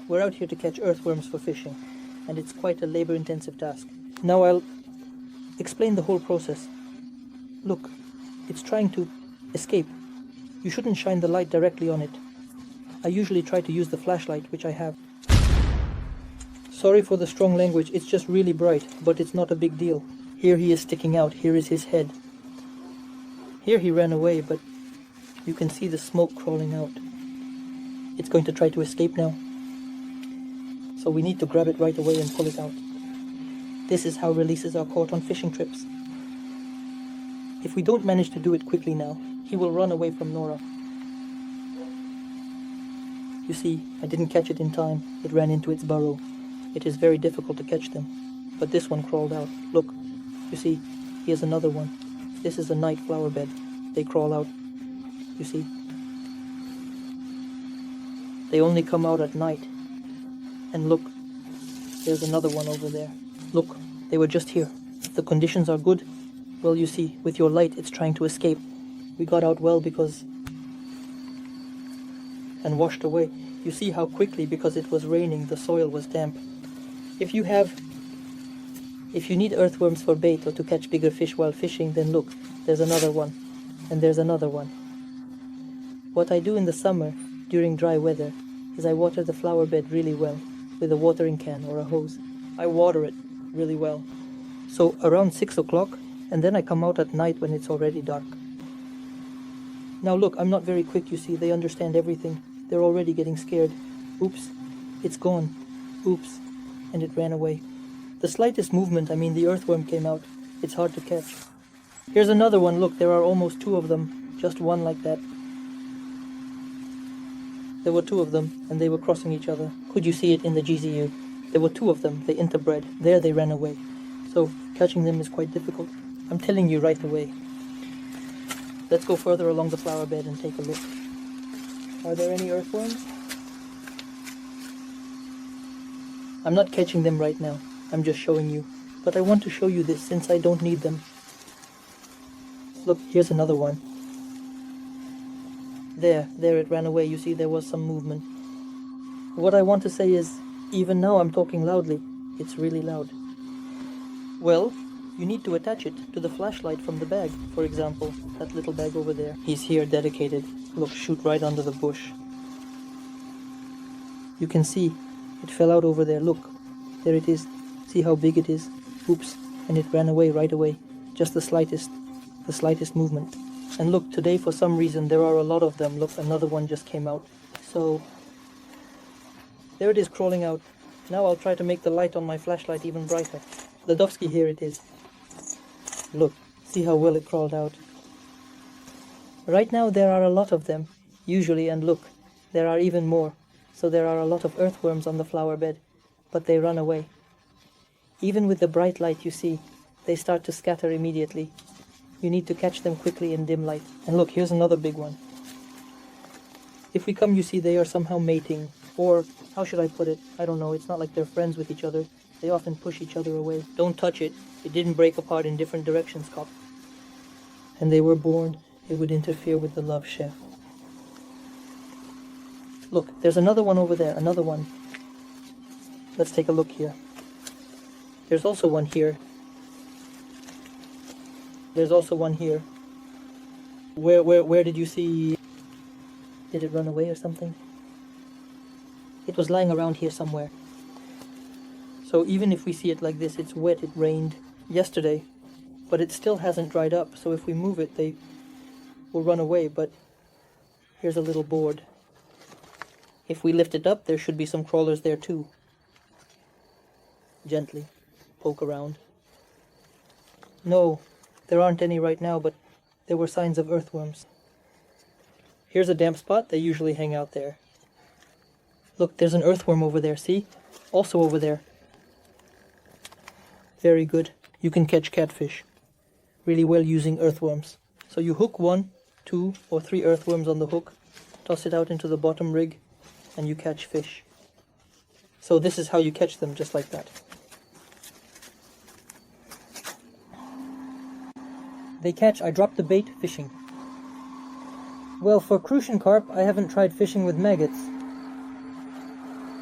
We're out here to catch earthworms for fishing, and it's quite a labor-intensive task. Now I'll explain the whole process. Look, it's trying to escape. You shouldn't shine the light directly on it. I usually try to use the flashlight, which I have. Sorry for the strong language, it's just really bright, but it's not a big deal. Here he is sticking out, here is his head. Here he ran away, but you can see the smoke crawling out. It's going to try to escape now. So we need to grab it right away and pull it out. This is how releases are caught on fishing trips. If we don't manage to do it quickly now, he will run away from Nora. You see, I didn't catch it in time. It ran into its burrow. It is very difficult to catch them. But this one crawled out. Look, you see, here's another one. This is a night flower bed. They crawl out. You see? They only come out at night. And look, there's another one over there. Look, they were just here. If the conditions are good, well, you see, with your light, it's trying to escape. We got out well because... and washed away. You see how quickly, because it was raining, the soil was damp. If you need earthworms for bait or to catch bigger fish while fishing, then look, there's another one. And there's another one. What I do in the summer, during dry weather, is I water the flower bed really well, with a watering can or a hose. I water it really well. So around 6 o'clock, and then I come out at night when it's already dark. Now look, I'm not very quick, you see, they understand everything. They're already getting scared. Oops, it's gone. Oops, and it ran away. The slightest movement, the earthworm came out. It's hard to catch. Here's another one, look, there are almost 2 of them. Just one like that. There were 2 of them, and they were crossing each other. Could you see it in the GZU? There were 2 of them, they interbred. There they ran away. So, catching them is quite difficult. I'm telling you right away. Let's go further along the flower bed and take a look. Are there any earthworms? I'm not catching them right now. I'm just showing you. But I want to show you this since I don't need them. Look, here's another one. There it ran away. You see, there was some movement. What I want to say is, even now I'm talking loudly. It's really loud. Well, you need to attach it to the flashlight from the bag. For example, that little bag over there. He's here dedicated. Look, shoot right under the bush. You can see, it fell out over there. Look, there it is. See how big it is? Oops, and it ran away right away. Just the slightest movement. And look, today for some reason there are a lot of them. Look, another one just came out. So, there it is crawling out. Now I'll try to make the light on my flashlight even brighter. Ladovsky, here it is. Look, see how well it crawled out. Right now there are a lot of them, usually, and look, there are even more. So there are a lot of earthworms on the flower bed, but they run away. Even with the bright light, you see, they start to scatter immediately. You need to catch them quickly in dim light. And look, here's another big one. If we come, you see, they are somehow mating, or, how should I put it? I don't know, it's not like they're friends with each other. They often push each other away. Don't touch it. It didn't break apart in different directions, cop. And they were born. It would interfere with the love chef. Look, there's another one over there. Another one. Let's take a look here. There's also one here. There's also one here. Where did you see... Did it run away or something? It was lying around here somewhere. So even if we see it like this, it's wet, it rained yesterday, but it still hasn't dried up, so if we move it, they will run away. But here's a little board. If we lift it up, there should be some crawlers there too. Gently poke around. No, there aren't any right now, but there were signs of earthworms. Here's a damp spot. They usually hang out there. Look, there's an earthworm over there, see? Also over there. Very good. You can catch catfish really well using earthworms. So you hook 1, 2, or 3 earthworms on the hook, toss it out into the bottom rig, and you catch fish. So this is how you catch them, just like that. They catch, I dropped the bait, fishing. Well, for crucian carp, I haven't tried fishing with maggots.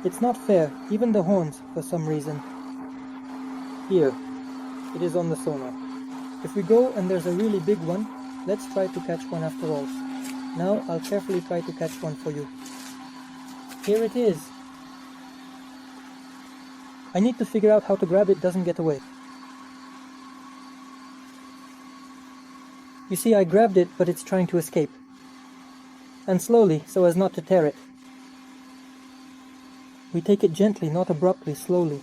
It's not fair, even the horns, for some reason. Here, it is on the sonar. If we go and there's a really big one, let's try to catch one after all. Now I'll carefully try to catch one for you. Here it is. I need to figure out how to grab it doesn't get away. You see, I grabbed it, but it's trying to escape. And slowly, so as not to tear it. We take it gently, not abruptly, slowly.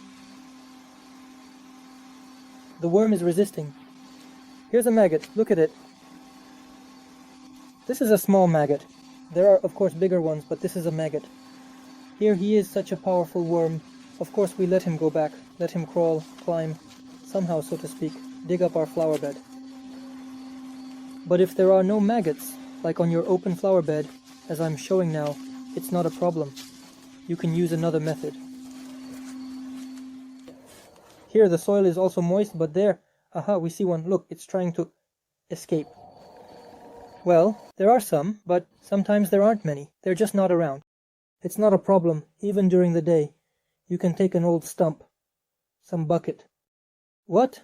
The worm is resisting. Here's a maggot, look at it. This is a small maggot. There are, of course, bigger ones, but this is a maggot. Here he is, such a powerful worm. Of course, we let him go back, let him crawl, climb, somehow, so to speak, dig up our flower bed. But if there are no maggots, like on your open flower bed, as I'm showing now, it's not a problem. You can use another method. Here the soil is also moist, but there, aha, we see one. Look, it's trying to escape. Well, there are some, but sometimes there aren't many. They're just not around. It's not a problem, even during the day. You can take an old stump, some bucket. What?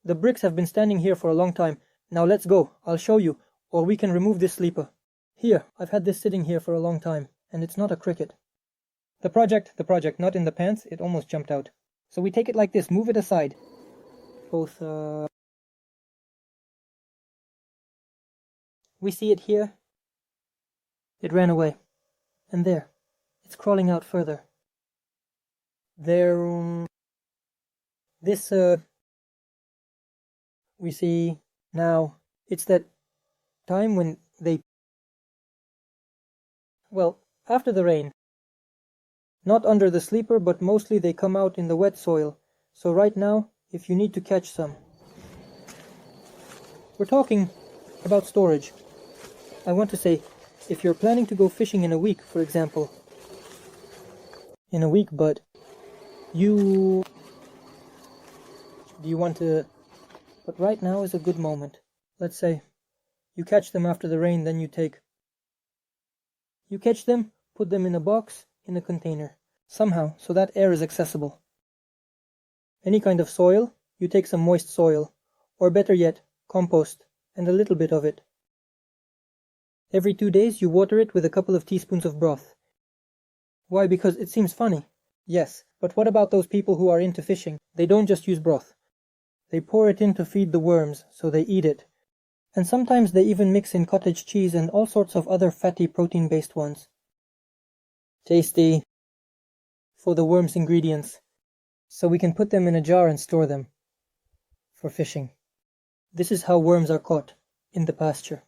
The bricks have been standing here for a long time. Now let's go, I'll show you, or we can remove this sleeper. Here, I've had this sitting here for a long time, and it's not a cricket. The project, not in the pants, it almost jumped out. So we take it like this, move it aside. Both, we see it here. It ran away. And there, it's crawling out further. There, this, we see now, it's that time when they, well, after the rain. Not under the sleeper, but mostly they come out in the wet soil. So right now, if you need to catch some. We're talking about storage. I want to say, if you're planning to go fishing in a week, for example. In a week, but do you want to, but right now is a good moment. Let's say, you catch them after the rain, then you catch them, put them in a box, in a container, somehow, so that air is accessible. Any kind of soil, you take some moist soil, or better yet, compost, and a little bit of it. Every 2 days you water it with a couple of teaspoons of broth. Why? Because it seems funny. Yes, but what about those people who are into fishing? They don't just use broth. They pour it in to feed the worms, so they eat it. And sometimes they even mix in cottage cheese and all sorts of other fatty protein-based ones. Tasty. For the worms' ingredients. So we can put them in a jar and store them. For fishing. This is how worms are caught. In the pasture.